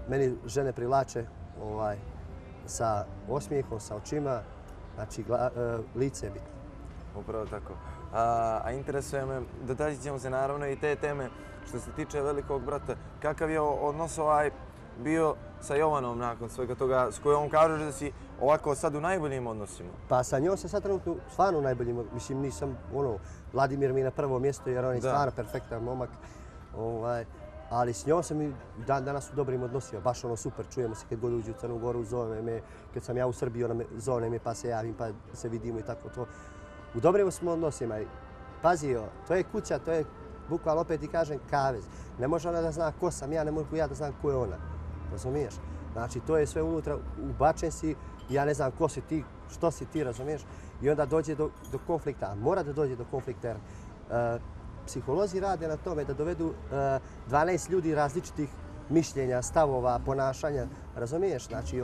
Meni žene privlače sa osmijehom, sa očima, znači lice je bitno. Upravo tako. A interesuje me, dotaći ćemo se naravno i te teme što se tiče velikog brata. Kakav je odnos bio sa Jovanom nakon svega toga, s kojom kažeš da si ovako sad u najboljim odnosima? Pa sa njom sam sad trenutno stvarno u najboljim, mislim nisam, Vladimir mi je na prvo mjesto jer on je stvarno perfektan momak. Ali s njom sam i danas u dobrim odnosima, baš super, čujemo se kad god uđe u Crnu Goru, zove me, kad sam ja u Srbiji, ona me zove me pa se javim pa se vidimo i tako to. U dobrim smo odnosima. Pazi, to je kuća, to je bukvalno opet ti kažem kavez. Ne može ona da zna ko sam ja, ne mogu ja da znam ko je ona. Razumiješ? Znači to je sve unutra, ubačen si, ja ne znam ko si ti, što si ti, razumiješ? I onda dođe do konflikta, a mora da dođe do konflikta jer psiholozi rade na tome da dovedu 12 ljudi različitih mišljenja, stavova, ponašanja, razumiješ? Znači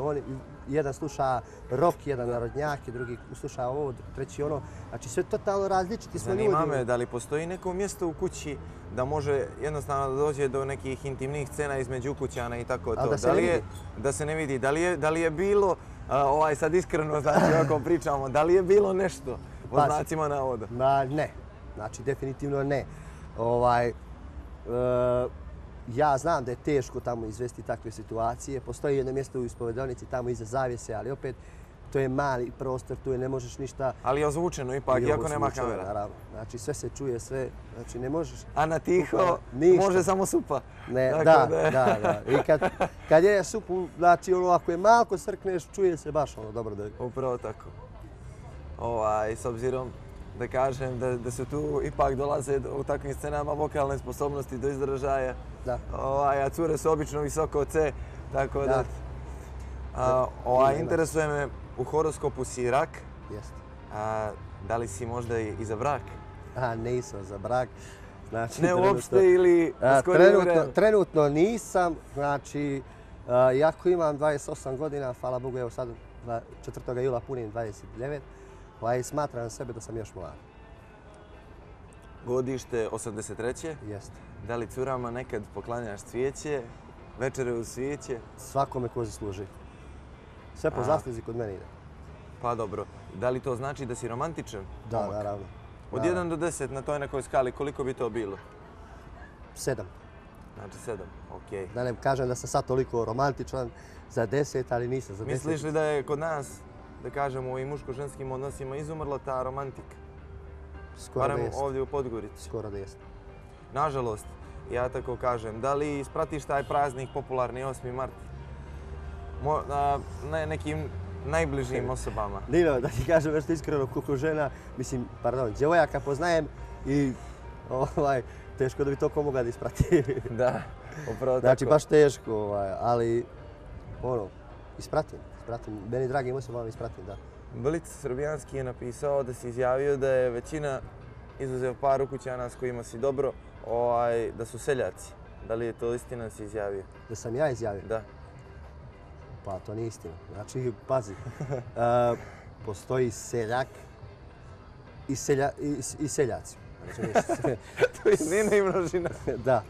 jedan sluša rock, jedan narodnjak, drugi sluša ovo, treći ono. Znači sve totalno različiti smo ljudi. Zanima me da li postoji neko mjesto u kući da može jednostavno da dođe do nekih intimnih scena između ukućana i tako to. Da se ne vidi. Da li je bilo, sad iskreno znači ako pričamo, da li je bilo nešto po znacima navoda? Ne. Znači definitivno ne. Ja znam da je teško tamo izvesti takve situacije. Postoji jedno mjesto u ispovedonici tamo iza zavjese, ali opet to je mali prostor, tu ne možeš ništa... Ali je ozvučeno ipak, iako nema kamera. Naravno. Znači sve se čuje, sve, znači ne možeš... A na tiho može samo supa. Da. I kad je supu, znači ako je malko srkneš, čuje se baš dobro da je. Upravo tako. S obzirom da kažem da se tu ipak dolaze u takvim scenama vokalne sposobnosti do izražaja. Da. A cure su obično visoko C, tako da... Interesuje me, u horoskopu si rak. Jeste. Da li si možda i za brak? Nisam za brak. Ne uopšte ili... Trenutno nisam, znači, iako imam 28 godina, hvala Bogu, evo sad 4. jula punim 29, smatram sebe da sam još mlad. Godište 83. Jeste. Da li curama nekad poklanjaš cvijeće, večere uz cvijeće? Svakome ko zasluži. Sve po zasluzi kod mene ide. Pa dobro. Da li to znači da si romantičan? Da, naravno. Od 1 do 10 na toj nekoj skali, koliko bi to bilo? 7. Znači 7, okej. Da ne kažem da sam sad toliko romantičan za 10, ali nisam za 10. Misliš li da je kod nas, da kažemo, u ovim muško-ženskim odnosima izumrla ta romantika? Skoro da jeste. Barem ovdje u Podgorici. Skoro da jeste. Nažalost, ja tako kažem. Da li ispratiš taj praznik popularni 8. mart? Nekim najbližim osobama? Nino, da ti kažem nešto iskreno, koliko žena, djevojaka poznajem i teško da bi to ko mogla da isprati. Da, upravo tako. Znači baš teško, ali ispratim. Meni dragim osobama ispratim, da. Blic Srbijanski je napisao da si izjavio da je većina, izuzev par ukućana s kojima si dobro, da su seljaci. Da li je to istina da si izjavio? Da sam ja izjavio? Da. Pa to nije istina. Znači, pazi, postoji seljak i seljaci. To je iznina i množina. Da.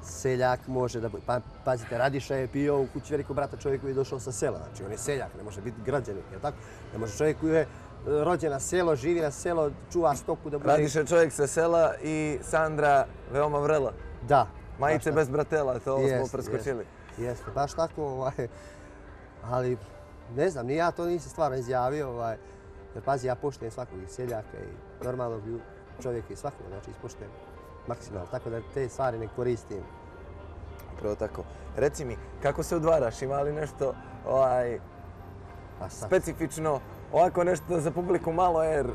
Seljak može da bude. Pazite, Radiša je bio u kući velikog brata čovjek koji je došao sa sela. Znači, on je seljak, ne može biti građanin, je tako? Ne može čovjek koji je rođen na selo, živi na selo, čuva stoku da bude... Radiša je čovjek sa sela i Sandra veoma vrela. Da. Majice bez bratela, to smo preskočili. Jeste, baš tako, ali ne znam, ni ja to nisam stvarno izjavio, jer pazi, ja poštujem svakog i seljaka i normalnog čovjeka i svakog, znači ispoštujem maksimalno, tako da te stvari ne koristim. Upravo tako. Reci mi, kako se odvaraš? Ima li nešto specifično, ovako nešto za publiku malo, jer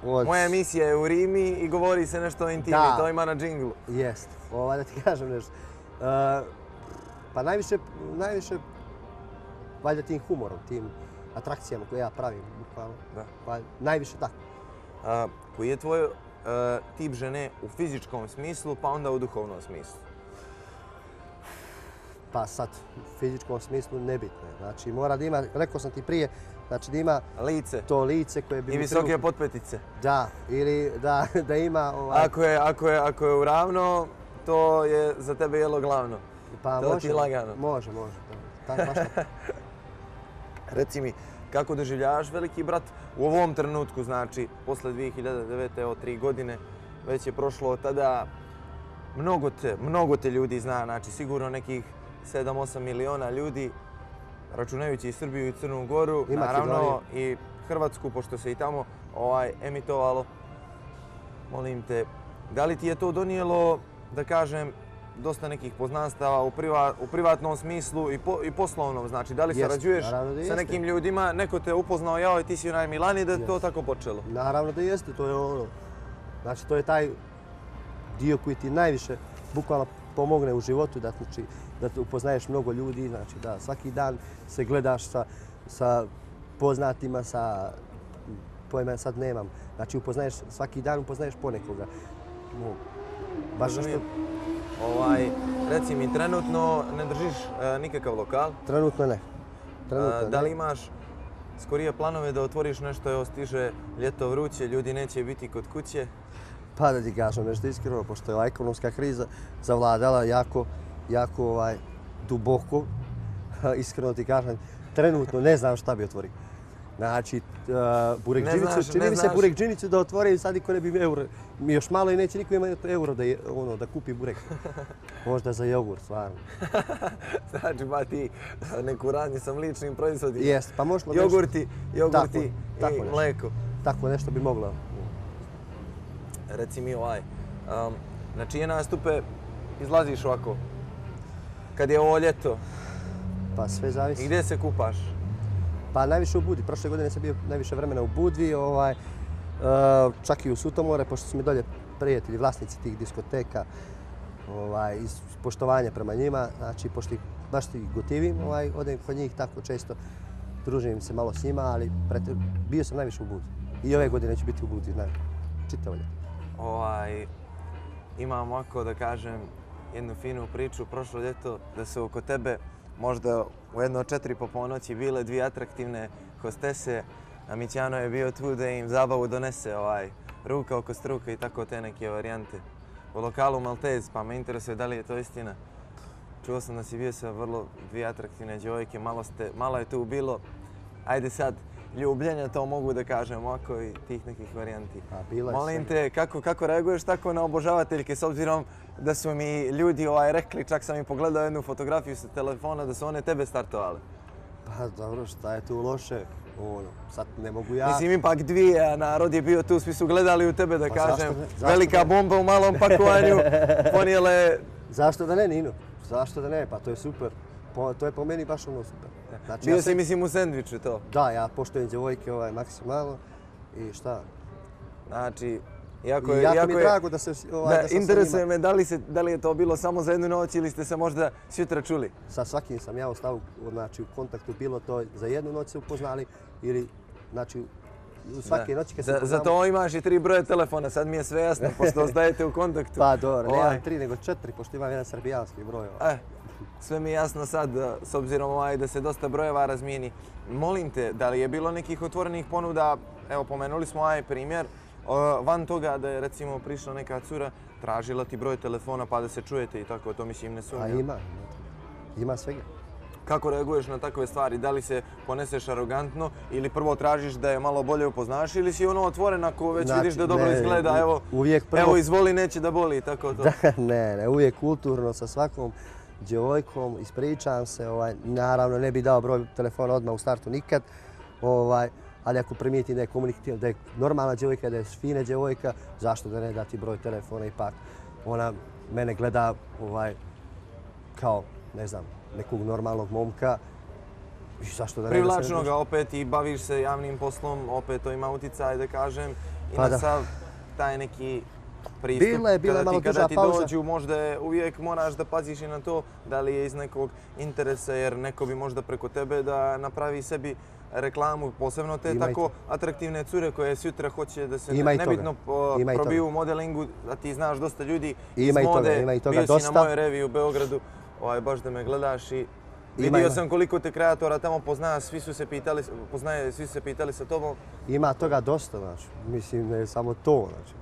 moja emisija je u Rimi i govori se nešto o intimi, to ima na džinglu. Jest, da ti kažem nešto. Pa najviše valjda tim humorom, tim atrakcijama koje ja pravim, bukvalno. Pa najviše tako. Koji je tvoj tip žene u fizičkom smislu, pa onda u duhovnom smislu? Pa sad, u fizičkom smislu nebitno je. Znači mora da ima, rekao sam ti prije, znači da ima to lice koje bi... I visoke potpetice. Da, ili da ima... Ako je uravno, to je za tebe jelo glavno. Pa to ti je lagano. Može. Baš tako. Reci mi, kako doživljavaš Veliki brat u ovom trenutku, znači, posle 2009. evo 3 godine, već je prošlo od tada, mnogo te ljudi zna, znači sigurno nekih 7-8 miliona ljudi, računajući i Srbiju i Crnu Goru, naravno i Hrvatsku, pošto se i tamo emitovalo. Molim te, da li ti je to donijelo, da kažem, dosta nekih poznanstava u privatnom smislu i poslovnom, znači da li sarađuješ sa nekim ljudima, neko te upoznao, jao, ti si onaj Milani, da je to tako počelo? Naravno da jeste, to je ono, znači to je taj dio koji ti najviše bukvalno pomogne u životu, znači da upoznaješ mnogo ljudi, znači da svaki dan se gledaš sa poznatima, sa pojma sad nemam, znači svaki dan upoznaješ ponekoga. Baš što... Reci mi, trenutno ne držiš nikakav lokal? Trenutno ne. Da li imaš skorije planove da otvoriš nešto, evo stiže ljeto vruće, ljudi neće biti kod kuće? Pa da ti kažem nešto iskreno, pošto je ova ekonomska kriza zavladala jako duboko, iskreno ti kažem, trenutno ne znam šta bi otvorio. Znači, burek džinicu, čini mi se burek džinicu da otvori sad niko ne bi euro. Još malo i neće niko imati euro da kupi burek. Možda za jogurt, stvarno. Znači, ba ti neku radnji sa mličnim proizvodima. Jest, pa možemo jogurti i mleko. Tako nešto bi moglo. Reci mi na čije nastupe izlaziš ovako? Kad je ovo ljeto? Pa sve zavisi. I gdje se kupaš? Pa najviše u Budvi. Prošle godine sam bio najviše vremena u Budvi, čak i u Sutomore, pošto su mi dolje prijatelji, vlasnici tih diskoteka, iz poštovanja prema njima, znači pošto baš ti gotivim, odem kod njih tako često, družim se malo s njima, ali bio sam najviše u Budvi. I ove godine ću biti u Budvi, čitavo ljeto. Imam ovako da kažem jednu finu priču, prošlo ljeto da su oko tebe možda u jedno 4 po ponoći bile 2 atraktivne hostese, a Mićano je bio tu da im zabavu donese, ruka oko struka i tako te neke varijante. U lokalu Maltez, pa me interesuje da li je to istina. Čuo sam da si bio sa vrlo 2 atraktivne djevojke, malo je tu bilo, ajde sad, ljubljenja, to mogu da kažem ovako i tih nekih varijanti. Molim te, kako reaguješ tako na obožavateljke, s obzirom da su mi ljudi rekli, čak sam im pogledao jednu fotografiju sa telefona, da su one tebe startovale? Pa dobro, šta je tu loše? Sad ne mogu ja... Mislim, ipak 2, a narod je bio tu, svi su gledali u tebe, da kažem. Velika bomba u malom pakovanju, ponijele... Zašto da ne, Nino? Zašto da ne? Pa to je super. To je po meni baš ono super. Bio si, mislim, u sendviču to? Da, ja poštujem djevojke maksimalno i šta? Znači, jako mi je drago da se... Interesuje me da li je to bilo samo za jednu noć ili ste se možda sutra čuli? Sa svakim sam ja ostao u kontaktu, bilo to za jednu noć se upoznali ili znači u svake noći kad se upoznamo... Za to imaš i 3 broje telefona, sad mi je sve jasno, pošto ostajete u kontaktu. Pa dobro, ne imam 3 nego 4, pošto imam jedan srbijanski broj. Sve mi je jasno sad, s obzirom da se dosta brojeva razmijeni. Molim te, da li je bilo nekih otvorenih ponuda, evo pomenuli smo primjer, van toga da je recimo prišla neka cura, tražila ti broj telefona pa da se čujete i tako, to mislim ne sumnjam. Ima svega. Kako reaguješ na takve stvari? Da li se poneseš arogantno ili prvo tražiš da je malo bolje upoznaš ili si otvoren ako već vidiš da dobro izgleda, evo izvoli, neće da boli i tako to? Ne, uvijek kulturno sa svakom djevojkom, ispričam se, naravno ne bih dao broj telefona odmah u startu nikad, ali ako primijetim da je komunikativna, da je normalna djevojka, da je fina djevojka, zašto da ne dati broj telefona ipak. Ona mene gleda kao, ne znam, nekog normalnog momka i zašto da ne... Privlačno ga opet i baviš se javnim poslom, opet to ima uticaj da kažem i na sav taj neki pristup. Kada ti dođu, možda uvijek moraš da paziš i na to da li je iz nekog interesa, jer neko bi možda preko tebe da napravi sebi reklamu, posebno te tako atraktivne cure koje sutra hoće da se nebitno probiju u modelingu, a ti znaš dosta ljudi iz mode, bio si na mojoj reviji u Beogradu, baš da me gledaš i vidio sam koliko te kreatora tamo poznaje, svi su se pitali sa tobom. Ima toga dosta, znači, mislim ne samo to, znači,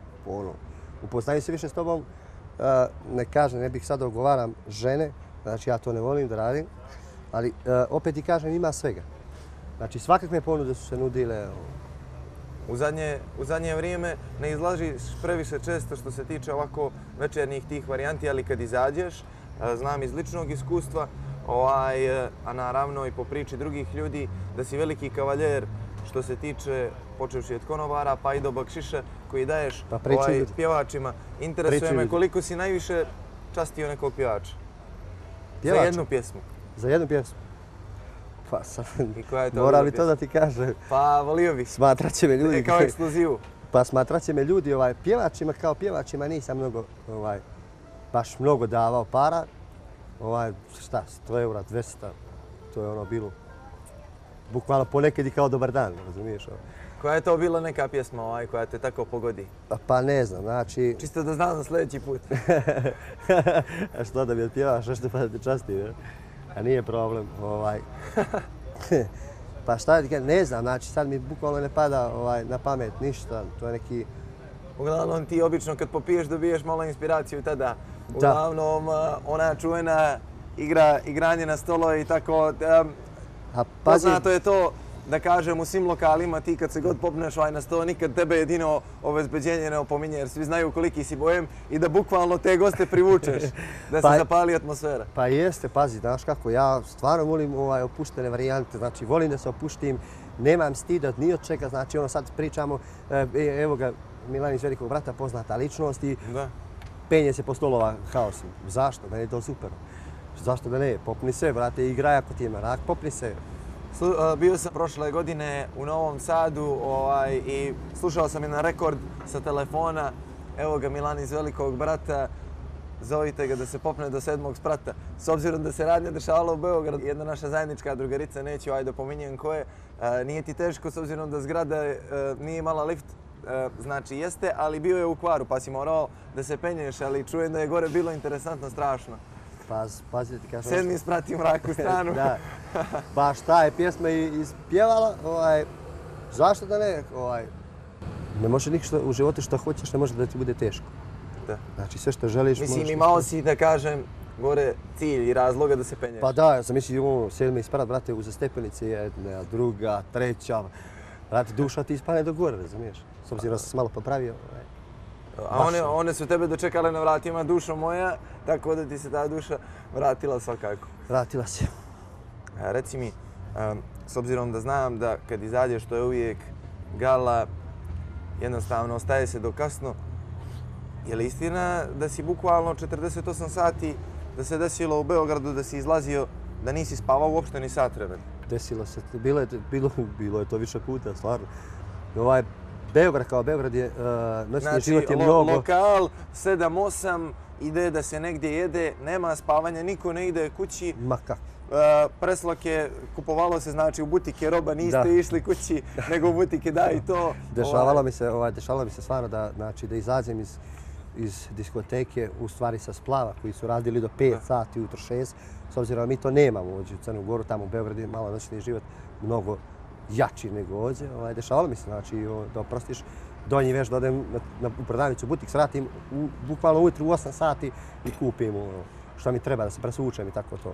upoznaju se više s tobom ne kažem, ne bih sad ogovaram žene, znači ja to ne volim da radim, ali opet ti kažem ima svega. Znači svakakve ponude su se nudile. U zadnje vrijeme ne izlažiš previše često što se tiče ovako večernjih tih varijanti, ali kad izađeš, znam iz ličnog iskustva, a naravno i po priči drugih ljudi, da si veliki kavaljer što se tiče počevši od konobara pa i do bakšiša koji daješ pjevačima. Interesuje me koliko si najviše častio nekog pjevača? Za jednu pjesmu. Za jednu pjesmu? Pa sad, to mora li to da ti kaže? Pa volio bih. Smatrat će me ljudi. Kao ekskluzivu. Pa smatrat će me ljudi, pjevačima kao pjevačima nisam mnogo, baš mnogo davao para. Šta, 100 eura, 200, to je ono bilo. Bukvalno ponekad i kao dobar dan, razumiješ? Koja je to bila neka pjesma koja te tako pogodi? Pa ne znam, znači... Čisto da znam za sljedeći put. A što da mi otpjevaš, nešto pa da te častim, a nije problem. Pa šta da ti ne znam, znači sad mi bukvalno ne pada na pamet ništa, to je neki... Uglavnom ti obično kad popiješ dobiješ malo inspiraciju tada. Uglavnom ona čuvena igranje na stolo i tako... Poznato je to da kažem u svim lokalima ti kad se god popneš na sto nikad tebe jedino obezbeđenje ne opominje jer svi znaju koliki si bojem i da bukvalno te goste privučeš da se zapali atmosfera. Pa jeste, pazi, znaš kako, ja stvarno volim opuštene varijante, znači volim da se opuštim, nemam stida ni od čega, znači sad pričamo, evo ga Milan iz Velikog brata, poznata ličnost i penje se po stolova haosom. Zašto? Meni je to super. Zašto da ne? Popni se, brate, igraj ako ti je merak, popni se. Bio sam prošle godine u Novom Sadu i slušao sam jedan rekord sa telefona. Evo ga Milan iz Velikog brata, zovite ga da se popne do 7. sprata. S obzirom da se radnja dešavala u Beogradu, jedna naša zajednička drugarica, neću da pominjem ko je, nije ti teško s obzirom da zgrada nije imala lift, znači jeste, ali bio je u kvaru pa si morao da se penješ, ali čujem da je gore bilo interesantno, strašno. Pazi da ti kažem... 7. sprat i mrak u stranu. Da. Baš ta je pjesma ispjevala, zašto da ne, ne može ništa u životu što hoćeš, ne može da ti bude teško. Znači sve što želiš... Mislim, imao si da kažem gore cilj i razloga da se penješ. Pa da, ja sam mislio 7. sprat, brate, uza stepenice jedna, druga, treća, brate, duša ti ispane do gore, razumiješ? S obzirom da sam se malo popravio. A one su tebe dočekale na vratima, dušo moja, tako da ti se ta duša vratila svakako. Vratila se. Reci mi, s obzirom da znam da kad izađeš to je uvijek gala, jednostavno ostaje se do kasno, je li istina da si bukvalno 48 sati da se desilo u Beogradu da si izlazio, da nisi spavao uopšte ni sat vremena? Desilo se, bilo je to više puta, stvarno. Beograd kao Beograd je, noćni život je mnogo... Znači, lokal, 7-8, ide da se negdje jede, nema spavanja, niko ne ide kući. Ma kako? Preslake, kupovalo se znači u butike roba, niste išli kući, nego u butike da i to. Dešavalo mi se stvarno da izađem iz diskoteke, u stvari sa splava, koji su radili do 5 sati, ujutro 6, s obzirom da mi to nemamo ovdje u Crnu Goru, tamo u Beogradu je malo noćni život mnogo jači nego ovdje. Dešavalo mi se, znači, da oprostiš donji veš, da odem u prodavnicu, butik, svratim bukvalno ujutru u 8 sati i kupim što mi treba, da se presvučem i tako to.